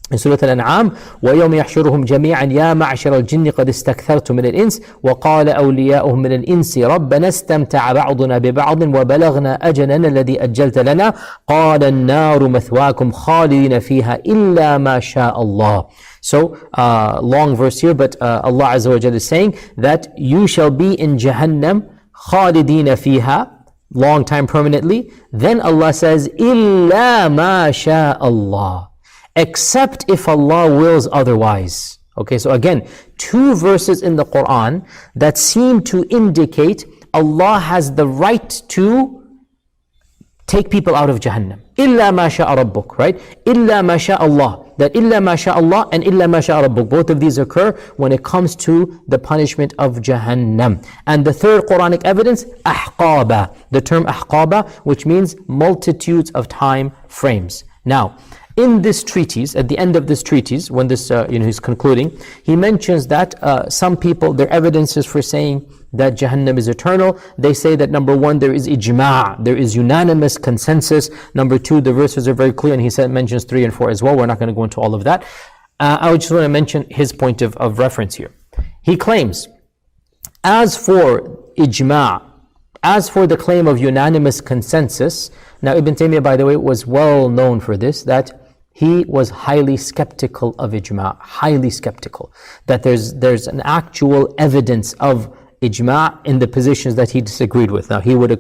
in Surah Al-An'am, وَيَوْمَ يَحْشُرُهُمْ جَمِيعًا يَا مَعْشَرَ الْجِنِّ قَدِ اسْتَكْثَرْتُم مِّنَ الْإِنسِ وَقَالَ أَوْلِيَاؤُهُم مِّنَ الْإِنسِ رَبَّنَا اسْتَمْتَعَ بَعْضُنَا بِبَعْضٍ وَبَلَغْنَا أَجَلَنَا الَّذِي أَجَّلْتَ لَنَا قَالَ النَّارُ مَثْوَاكُمْ خَالِدِينَ فِيهَا إِلَّا مَا شَاءَ اللَّهُ. So, long verse here, but Allah Azza wa Jalla is saying that you shall be in Jahannam, خَالِدِينَ فِيهَا, long time permanently. Then Allah says, إِلَّا مَا شَاءَ اللَّهُ, except if Allah wills otherwise. Okay, so again, two verses in the Quran that seem to indicate Allah has the right to take people out of Jahannam. إِلَّا مَا شَاءَ رَبُّكَ, right? إِلَّا مَا شَاءَ اللَّهُ. That إِلَّا مَا شَاءَ اللَّهُ and إِلَّا مَا شَاءَ رَبُّكَ, both of these occur when it comes to the punishment of Jahannam. And the third Quranic evidence, ahqaba, the term ahqaba, which means multitudes of time frames. Now, in this treatise, at the end of this treatise, when this he's concluding, he mentions that some people, their evidences for saying that Jahannam is eternal, they say that number one, there is ijma', there is unanimous consensus. Number two, the verses are very clear, and he mentions 3 and 4 as well. We're not going to go into all of that. I just want to mention his point of reference here. He claims, as for ijma', as for the claim of unanimous consensus, now Ibn Taymiyyah, by the way, was well known for this, that he was highly skeptical of ijma', highly skeptical, that there's an actual evidence of ijma' in the positions that he disagreed with. Now he would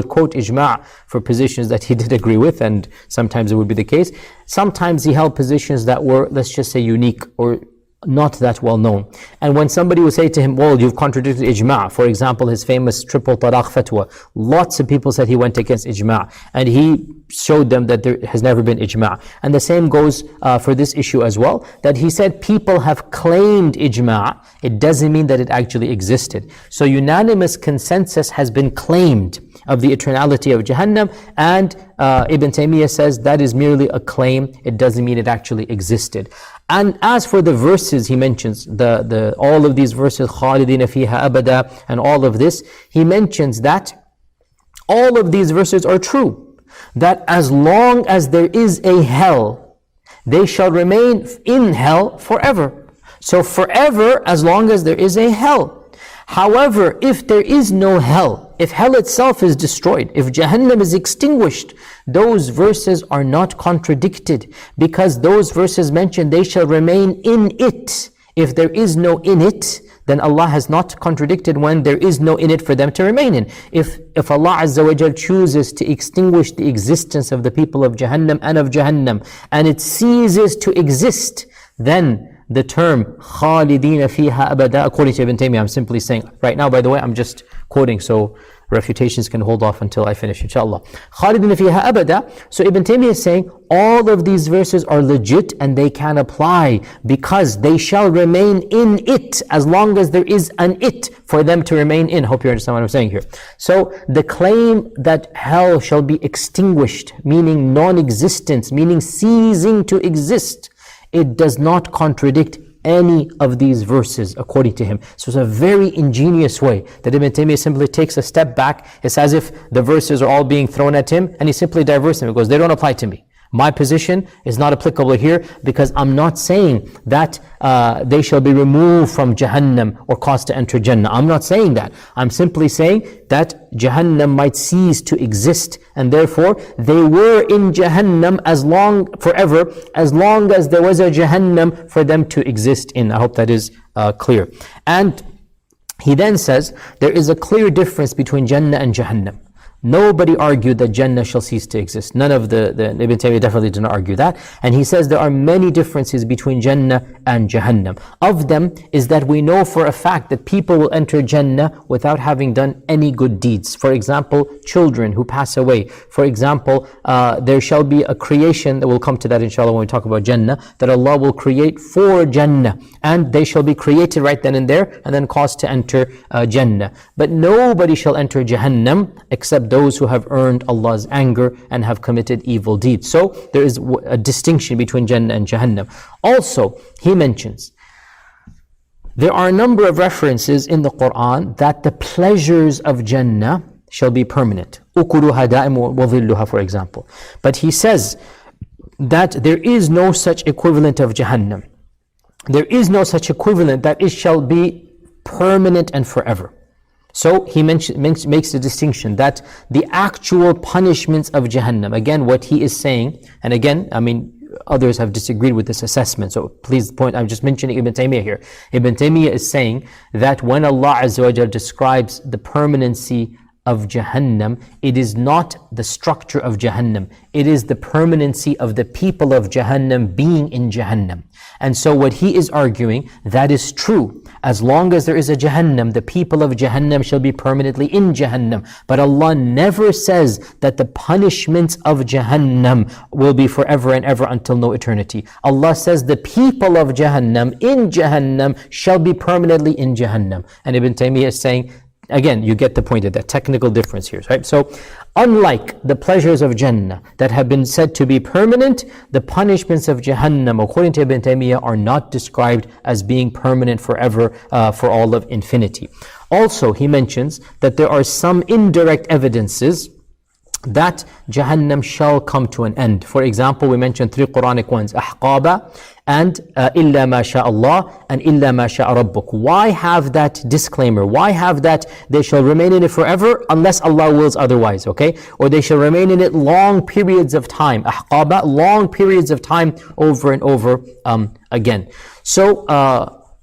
quote ijma' for positions that he did agree with, and sometimes it would be the case. Sometimes he held positions that were, let's just say, unique or not that well known. And when somebody would say to him, well, you've contradicted ijma', for example, his famous triple talaq fatwa, lots of people said he went against ijma', and he showed them that there has never been ijma'. And the same goes for this issue as well, that he said people have claimed ijma', it doesn't mean that it actually existed. So unanimous consensus has been claimed of the eternality of Jahannam, and Ibn Taymiyyah says that is merely a claim, it doesn't mean it actually existed. And as for the verses he mentions, all of these verses, خَالِدِينَ فِيهَا أَبَدًا, and all of this, he mentions that all of these verses are true, that as long as there is a hell, they shall remain in hell forever. So forever, as long as there is a hell. However, if there is no hell, if hell itself is destroyed, if Jahannam is extinguished, those verses are not contradicted, because those verses mention they shall remain in it. If there is no in it, then Allah has not contradicted when there is no in it for them to remain in. If Allah Azza wa Jal chooses to extinguish the existence of the people of Jahannam and of Jahannam, and it ceases to exist, then the term خَالِدِينَ فِيهَا أَبَدًا, according to Ibn Taymiyyah, I'm simply saying, right now by the way, I'm just quoting, so refutations can hold off until I finish, inshallah. خَالِدِينَ فِيهَا أَبَدًا. So Ibn Taymiyyah is saying, all of these verses are legit and they can apply, because they shall remain in it as long as there is an it for them to remain in. Hope you understand what I'm saying here. So the claim that hell shall be extinguished, meaning non-existence, meaning ceasing to exist, it does not contradict any of these verses according to him. So it's a very ingenious way that Ibn Taymiyyah simply takes a step back. It's as if the verses are all being thrown at him and he simply diverts them. He goes, they don't apply to me. My position is not applicable here, because I'm not saying that they shall be removed from Jahannam or caused to enter Jannah. I'm not saying that. I'm simply saying that Jahannam might cease to exist, and therefore they were in Jahannam forever, as long as there was a Jahannam for them to exist in. I hope that is clear. And he then says, there is a clear difference between Jannah and Jahannam. Nobody argued that Jannah shall cease to exist. None of the Ibn Taymiyyah definitely did not argue that. And he says there are many differences between Jannah and Jahannam. Of them is that we know for a fact that people will enter Jannah without having done any good deeds. For example, children who pass away. For example, there shall be a creation, that we'll come to that inshallah when we talk about Jannah, that Allah will create for Jannah. And they shall be created right then and there, and then caused to enter Jannah. But nobody shall enter Jahannam except those who have earned Allah's anger and have committed evil deeds. So there is a distinction between Jannah and Jahannam. Also, he mentions there are a number of references in the Quran that the pleasures of Jannah shall be permanent. أُكُلُهَا دَائِمٌ وَظِلُّهَا, for example. But he says that there is no such equivalent of Jahannam. There is no such equivalent that it shall be permanent and forever. So he makes the distinction that the actual punishments of Jahannam, again what he is saying, and again, I mean, others have disagreed with this assessment, so please point, I'm just mentioning Ibn Taymiyyah here. Ibn Taymiyyah is saying that when Allah Azza wa Jal describes the permanency of Jahannam, it is not the structure of Jahannam, it is the permanency of the people of Jahannam being in Jahannam. And so what he is arguing, that is true. As long as there is a Jahannam, the people of Jahannam shall be permanently in Jahannam. But Allah never says that the punishments of Jahannam will be forever and ever until no eternity. Allah says the people of Jahannam in Jahannam shall be permanently in Jahannam. And Ibn Taymiyyah is saying, again, you get the point of that technical difference here, right? So, unlike the pleasures of Jannah that have been said to be permanent, the punishments of Jahannam, according to Ibn Taymiyyah, are not described as being permanent forever, for all of infinity. Also, he mentions that there are some indirect evidences that Jahannam shall come to an end. For example, we mentioned three Quranic ones, Ahqaba, and illa ma sha Allah, and illa ma sha Rabbuk. Why have that disclaimer? Why have that they shall remain in it forever unless Allah wills otherwise, okay? Or they shall remain in it long periods of time. Ahqaba, long periods of time over and over again. So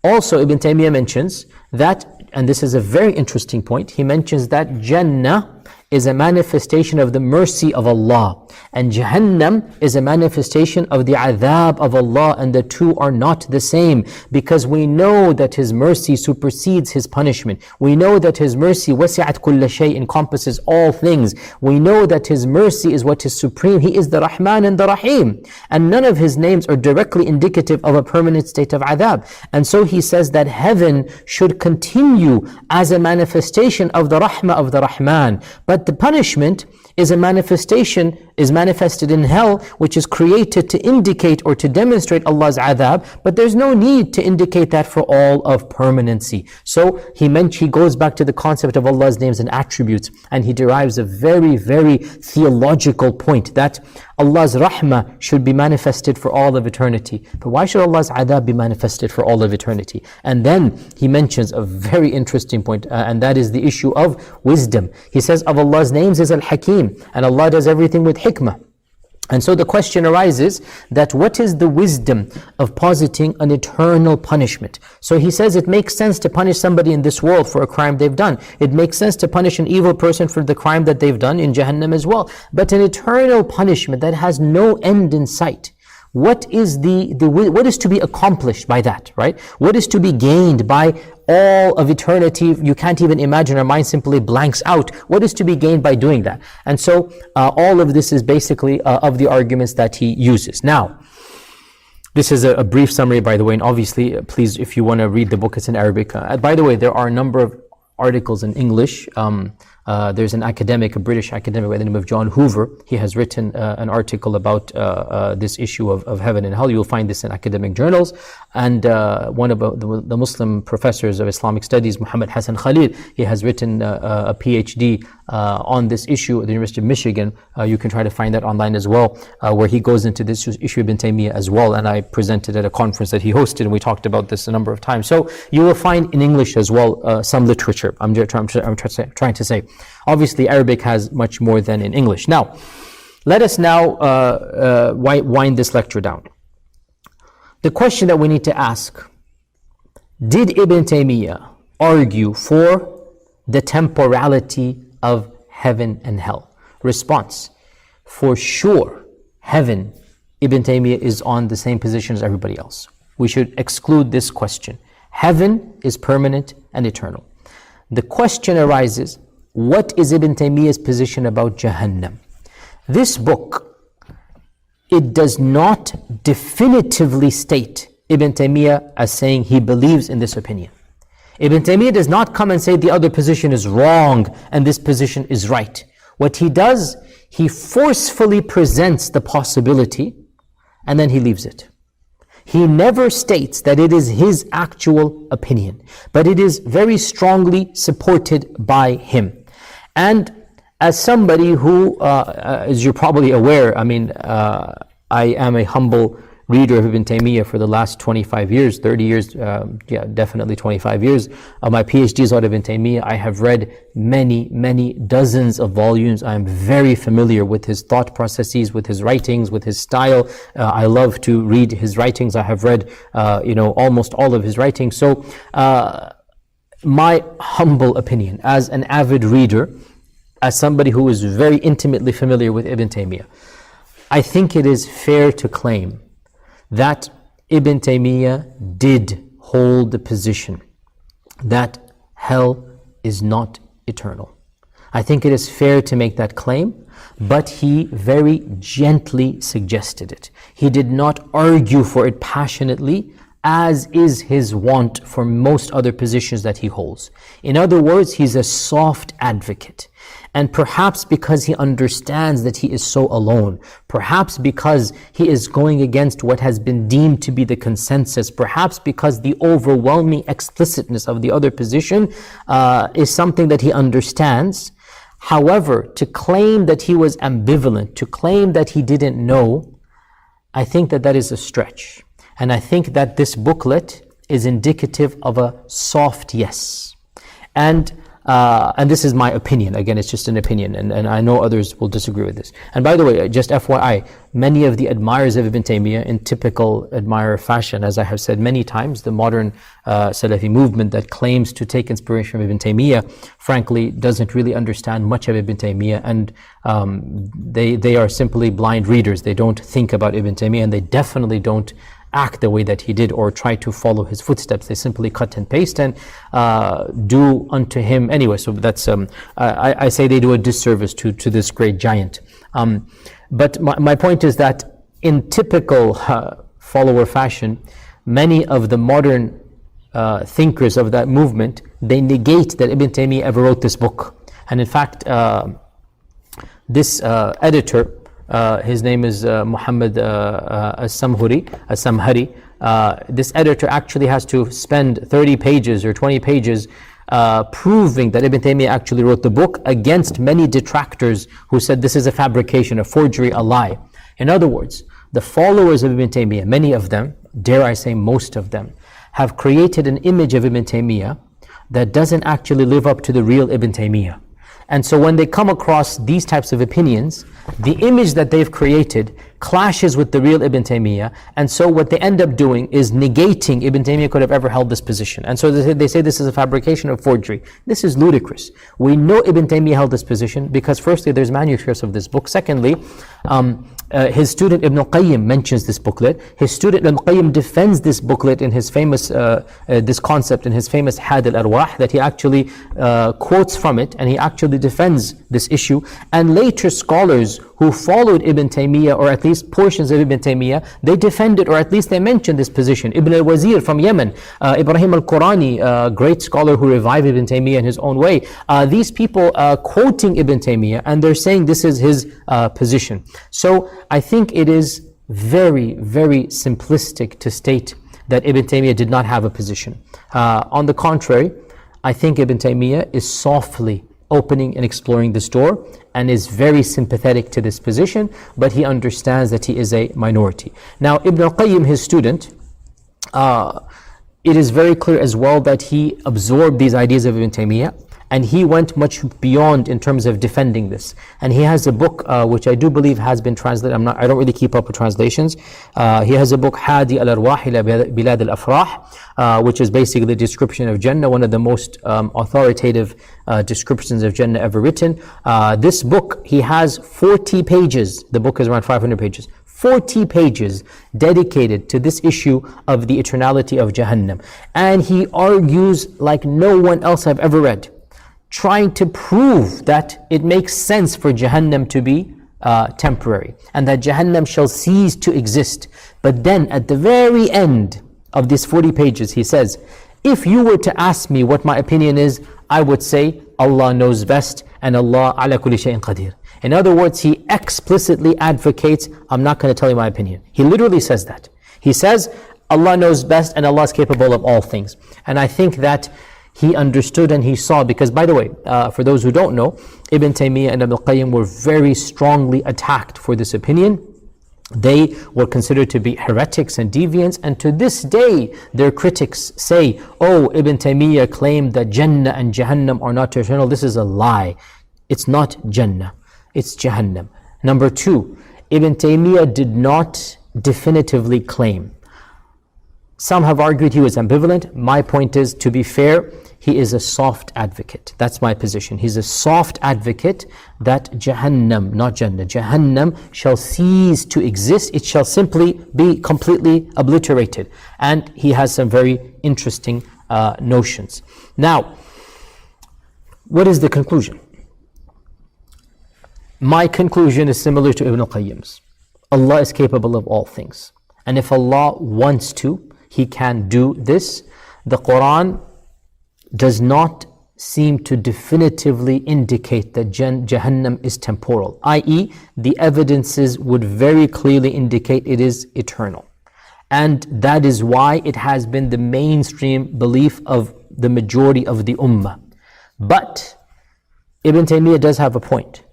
also Ibn Taymiyyah mentions that, and this is a very interesting point, he mentions that Jannah is a manifestation of the mercy of Allah, and Jahannam is a manifestation of the adhab of Allah, and the two are not the same, because we know that His mercy supersedes His punishment. We know that His mercy wasi'at kulla shay, encompasses all things. We know that His mercy is what is supreme. He is the Rahman and the Rahim, and none of His names are directly indicative of a permanent state of adhab. And so he says that heaven should continue as a manifestation of the Rahmah of the Rahman, but the punishment is manifested in hell, which is created to indicate or to demonstrate Allah's adhab, but there's no need to indicate that for all of permanency. So he goes back to the concept of Allah's names and attributes, and he derives a very, very theological point that Allah's rahmah should be manifested for all of eternity. But why should Allah's adhab be manifested for all of eternity? And then he mentions a very interesting point, and that is the issue of wisdom. He says of Allah's names is al-Hakim, and Allah does everything with hikmah. And so the question arises that what is the wisdom of positing an eternal punishment? So he says it makes sense to punish somebody in this world for a crime they've done. It makes sense to punish an evil person for the crime that they've done in Jahannam as well. But an eternal punishment that has no end in sight, what is what is to be accomplished by that, right? What is to be gained by all of eternity? You can't even imagine, our mind simply blanks out. What is to be gained by doing that? And so all of this is basically of the arguments that he uses. Now, this is a brief summary, by the way, and obviously, please, if you want to read the book, it's in Arabic. By the way, there are a number of articles in English. There's an academic, a British academic by the name of John Hoover. He has written an article about this issue of heaven and hell. You'll find this in academic journals. And one of the Muslim professors of Islamic studies, Muhammad Hassan Khalil, he has written a PhD on this issue at the University of Michigan. You can try to find that online as well, where he goes into this issue of Ibn Taymiyyah as well. And I presented at a conference that he hosted, and we talked about this a number of times. So you will find in English as well some literature. I'm trying to say. Obviously, Arabic has much more than in English. Now, let us now wind this lecture down. The question that we need to ask: did Ibn Taymiyyah argue for the temporality of heaven and hell? Response: for sure, heaven, Ibn Taymiyyah is on the same position as everybody else. We should exclude this question. Heaven is permanent and eternal. The question arises, what is Ibn Taymiyyah's position about Jahannam? This book, it does not definitively state Ibn Taymiyyah as saying he believes in this opinion. Ibn Taymiyyah does not come and say the other position is wrong and this position is right. What he does, he forcefully presents the possibility and then he leaves it. He never states that it is his actual opinion, but it is very strongly supported by him. And as somebody who, as you're probably aware, I am a humble reader of Ibn Taymiyyah for the last 25 years, 30 years, definitely 25 years. My PhD is out of Ibn Taymiyyah. I have read many dozens of volumes. I am very familiar with his thought processes, with his writings, with his style. I love to read his writings. I have read, almost all of his writings. So, my humble opinion as an avid reader, as somebody who is very intimately familiar with Ibn Taymiyyah, I think it is fair to claim that Ibn Taymiyyah did hold the position that hell is not eternal. I think it is fair to make that claim, but he very gently suggested it. He did not argue for it passionately, as is his wont for most other positions that he holds. In other words, he's a soft advocate. And perhaps because he understands that he is so alone, perhaps because he is going against what has been deemed to be the consensus, perhaps because the overwhelming explicitness of the other position is something that he understands. However, to claim that he was ambivalent, to claim that he didn't know, I think that that is a stretch. And I think that this booklet is indicative of a soft yes. And this is my opinion. Again, it's just an opinion, and I know others will disagree with this. And by the way, just FYI, many of the admirers of Ibn Taymiyyah, in typical admirer fashion, as I have said many times, the modern Salafi movement that claims to take inspiration from Ibn Taymiyyah, frankly, doesn't really understand much of Ibn Taymiyyah, and they are simply blind readers. They don't think about Ibn Taymiyyah, and they definitely don't act the way that he did or try to follow his footsteps. They simply cut and paste and do unto him anyway. So that's I say they do a disservice to this great giant. But my point is that in typical follower fashion, many of the modern thinkers of that movement, they negate that Ibn Taymiyyah ever wrote this book. And in fact, this editor, his name is Muhammad As-Samhari. This editor actually has to spend 30 pages or 20 pages proving that Ibn Taymiyyah actually wrote the book against many detractors who said this is a fabrication, a forgery, a lie. In other words, the followers of Ibn Taymiyyah, many of them, dare I say most of them, have created an image of Ibn Taymiyyah that doesn't actually live up to the real Ibn Taymiyyah. And so when they come across these types of opinions, the image that they've created clashes with the real Ibn Taymiyyah, and so what they end up doing is negating Ibn Taymiyyah could have ever held this position. And so they say this is a fabrication or forgery. This is ludicrous. We know Ibn Taymiyyah held this position because firstly, there's manuscripts of this book. Secondly, his student Ibn al-Qayyim mentions this booklet. His student Ibn al-Qayyim defends this booklet in his famous, this concept in his famous Had al-Arwah, that he actually quotes from it, and he actually defends this issue. And later scholars who followed Ibn Taymiyyah, or at least portions of Ibn Taymiyyah, they defended, or at least they mentioned this position. Ibn al-Wazir from Yemen, Ibrahim al-Qurani, a great scholar who revived Ibn Taymiyyah in his own way. These people quoting Ibn Taymiyyah, and they're saying this is his position. So I think it is very, very simplistic to state that Ibn Taymiyyah did not have a position. On the contrary, I think Ibn Taymiyyah is softly opening and exploring this door and is very sympathetic to this position, but he understands that he is a minority. Now, Ibn al-Qayyim, his student, it is very clear as well that he absorbed these ideas of Ibn Taymiyyah, and he went much beyond in terms of defending this. And he has a book which I do believe has been translated. I don't really keep up with translations. He has a book, Hadi al-Arwah ila Bilad al-Afrah, which is basically the description of Jannah, one of the most authoritative descriptions of Jannah ever written. This book, he has 40 pages. The book is around 500 pages. 40 pages dedicated to this issue of the eternality of Jahannam. And he argues like no one else I've ever read, trying to prove that it makes sense for Jahannam to be temporary, and that Jahannam shall cease to exist. But then at the very end of these 40 pages, he says, if you were to ask me what my opinion is, I would say, Allah knows best, and Allah ala kulli shay'in qadir. In other words, he explicitly advocates, I'm not going to tell you my opinion. He literally says that. He says, Allah knows best, and Allah is capable of all things. And I think that he understood and he saw, because by the way, for those who don't know, Ibn Taymiyyah and Ibn al-Qayyim were very strongly attacked for this opinion. They were considered to be heretics and deviants, and to this day their critics say, oh, Ibn Taymiyyah claimed that Jannah and Jahannam are not eternal. This is a lie. It's not Jannah, it's Jahannam. Number two, Ibn Taymiyyah did not definitively claim. Some have argued he was ambivalent. My point is, to be fair, he is a soft advocate. That's my position. He's a soft advocate that Jahannam, not Jannah, Jahannam shall cease to exist. It shall simply be completely obliterated. And he has some very interesting notions. Now, what is the conclusion? My conclusion is similar to Ibn al-Qayyim's. Allah is capable of all things. And if Allah wants to, He can do this. The Quran does not seem to definitively indicate that Jahannam is temporal, i.e. the evidences would very clearly indicate it is eternal. And that is why it has been the mainstream belief of the majority of the ummah. But Ibn Taymiyyah does have a point.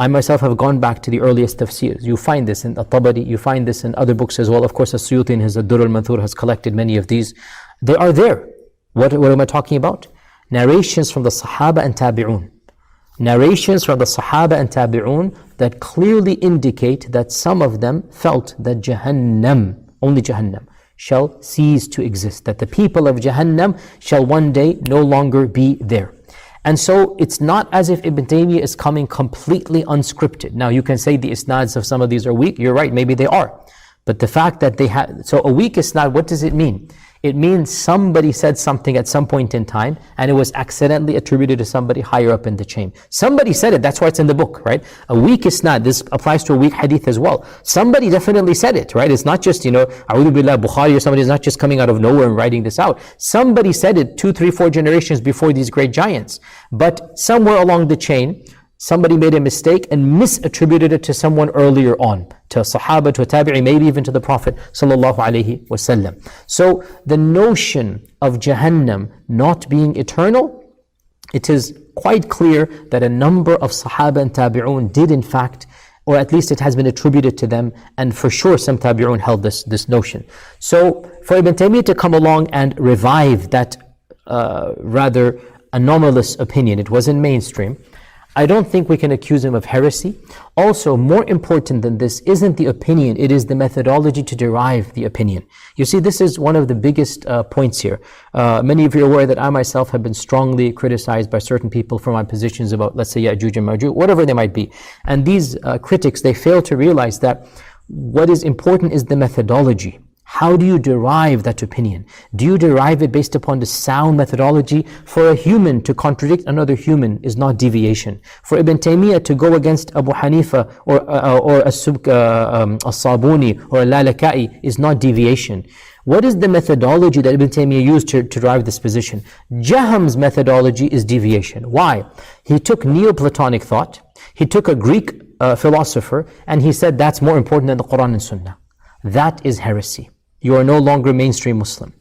I myself have gone back to the earliest tafsirs. You find this in al-Tabari, you find this in other books as well. Of course, as-Suyuti in his ad-Durr al-Manthur has collected many of these. They are there. What am I talking about? Narrations from the Sahaba and Tabi'un. Narrations from the Sahaba and Tabi'un that clearly indicate that some of them felt that Jahannam, only Jahannam, shall cease to exist. That the people of Jahannam shall one day no longer be there. And so it's not as if Ibn Taymiyyah is coming completely unscripted. Now you can say the isnads of some of these are weak. You're right, maybe they are. But the fact that they have, so a weak isnad, what does it mean? It means somebody said something at some point in time and it was accidentally attributed to somebody higher up in the chain. Somebody said it, that's why it's in the book, right? A weak isnad, this applies to a weak hadith as well. Somebody definitely said it, right? It's not just, A'udhu Billah, Bukhari or somebody is not just coming out of nowhere and writing this out. Somebody said it 2, 3, 4 generations before these great giants. But somewhere along the chain, somebody made a mistake and misattributed it to someone earlier on, to a Sahaba, to a Tabi'i, maybe even to the Prophet sallallahu alaihi wasallam. So the notion of Jahannam not being eternal, it is quite clear that a number of Sahaba and Tabi'un did in fact, or at least it has been attributed to them, and for sure some Tabi'un held this notion. So for Ibn Taymiyyah to come along and revive that rather anomalous opinion, it wasn't mainstream, I don't think we can accuse him of heresy. Also, more important than this isn't the opinion, it is the methodology to derive the opinion. You see, this is one of the biggest points here. Many of you are aware that I myself have been strongly criticized by certain people for my positions about, let's say, Ya'juj and Ma'juj, whatever they might be. And these critics, they fail to realize that what is important is the methodology. How do you derive that opinion? Do you derive it based upon the sound methodology? For a human to contradict another human is not deviation. For Ibn Taymiyyah to go against Abu Hanifa or As-Sabuni or al-Lalaka'i is not deviation. What is the methodology that Ibn Taymiyyah used to derive this position? Jaham's methodology is deviation. Why? He took Neoplatonic thought, he took a Greek philosopher, and he said that's more important than the Quran and Sunnah. That is heresy. You are no longer mainstream Muslim.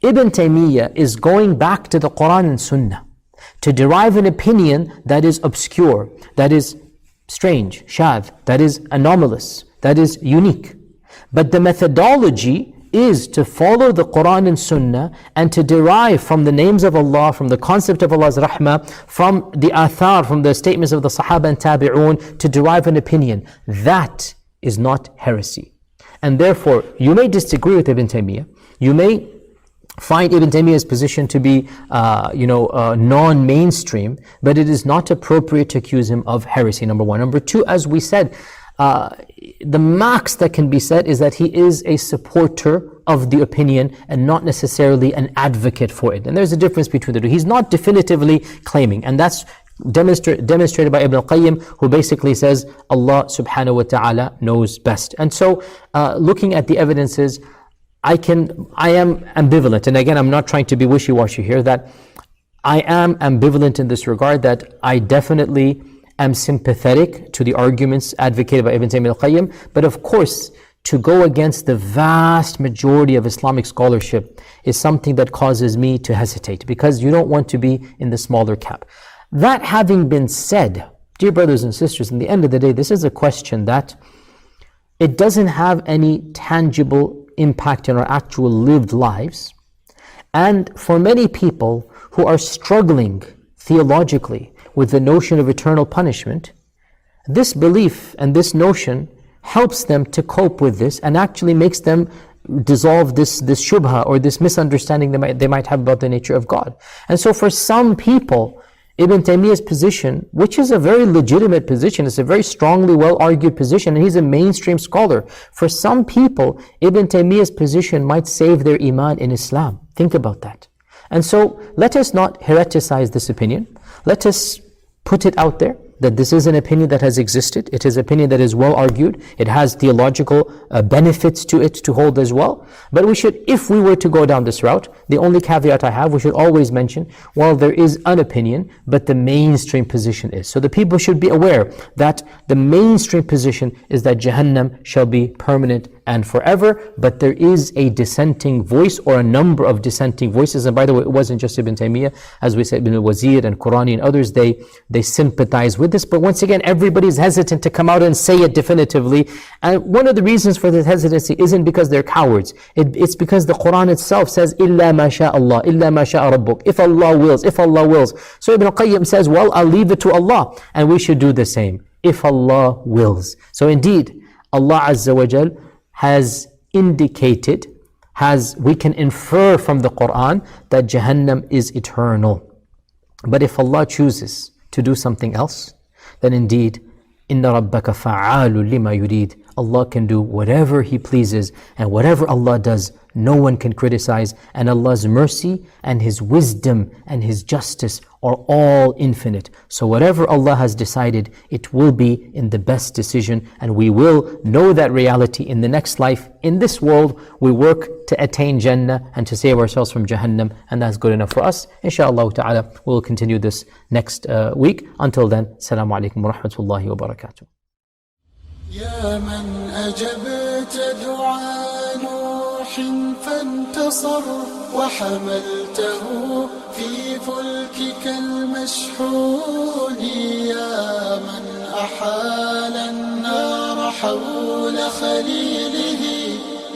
Ibn Taymiyyah is going back to the Quran and Sunnah to derive an opinion that is obscure, that is strange, shadh, that is anomalous, that is unique. But the methodology is to follow the Quran and Sunnah and to derive from the names of Allah, from the concept of Allah's rahmah, from the athar, from the statements of the Sahaba and Tabi'un, to derive an opinion. That is not heresy. And therefore, you may disagree with Ibn Taymiyyah. You may find Ibn Taymiyyah's position to be, non-mainstream, but it is not appropriate to accuse him of heresy, number one. Number two, as we said, the max that can be said is that he is a supporter of the opinion and not necessarily an advocate for it. And there's a difference between the two. He's not definitively claiming, and that's demonstrated by Ibn al-Qayyim, who basically says Allah subhanahu wa ta'ala knows best. And so looking at the evidences, I am ambivalent, and again I'm not trying to be wishy-washy here, that I am ambivalent in this regard, that I definitely am sympathetic to the arguments advocated by Ibn Taymiyyah al-Qayyim, but of course to go against the vast majority of Islamic scholarship is something that causes me to hesitate, because you don't want to be in the smaller camp. That having been said, dear brothers and sisters, in the end of the day, this is a question that it doesn't have any tangible impact in our actual lived lives. And for many people who are struggling theologically with the notion of eternal punishment, this belief and this notion helps them to cope with this and actually makes them dissolve this shubha or this misunderstanding they might have about the nature of God. And so for some people, Ibn Taymiyyah's position, which is a very legitimate position, it's a very strongly well-argued position, and he's a mainstream scholar. For some people, Ibn Taymiyyah's position might save their iman in Islam. Think about that. And so, let us not hereticize this opinion. Let us put it out there that this is an opinion that has existed. It is an opinion that is well argued. It has theological benefits to it to hold as well. But we should, if we were to go down this route, the only caveat I have, we should always mention, well, there is an opinion, but the mainstream position is. So the people should be aware that the mainstream position is that Jahannam shall be permanent and forever, but there is a dissenting voice or a number of dissenting voices. And by the way, it wasn't just Ibn Taymiyyah, as we said, Ibn al-Wazir and Qurani and others, they sympathize with this. But once again, everybody's hesitant to come out and say it definitively. And one of the reasons for this hesitancy isn't because they're cowards. It's because the Quran itself says, إِلَّا مَا شَاءَ اللَّهِ إِلَّا مَا شَاءَ رَبُّكَ. If Allah wills, if Allah wills. So Ibn al-Qayyim says, well, I'll leave it to Allah. And we should do the same, if Allah wills. So indeed, Allah Azza wa Jal has indicated, we can infer from the Quran that Jahannam is eternal. But if Allah chooses to do something else, then indeed, إِنَّ رَبَّكَ فَعَالٌ لِمَا يُرِيدُ. Allah can do whatever He pleases, and whatever Allah does, no one can criticize. And Allah's mercy and His wisdom and His justice are all infinite. So whatever Allah has decided, it will be in the best decision, and we will know that reality in the next life. In this world, we work to attain Jannah and to save ourselves from Jahannam, and that's good enough for us. Inshallah ta'ala, we'll continue this next week. Until then, Assalamu alaikum wa rahmatullahi wa barakatuh. يا من أجبت دعاء نوح فانتصر وحملته في فلكك المشحون يا من أحال النار حول خليله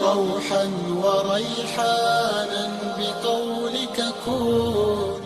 روحا وريحانا بقولك كون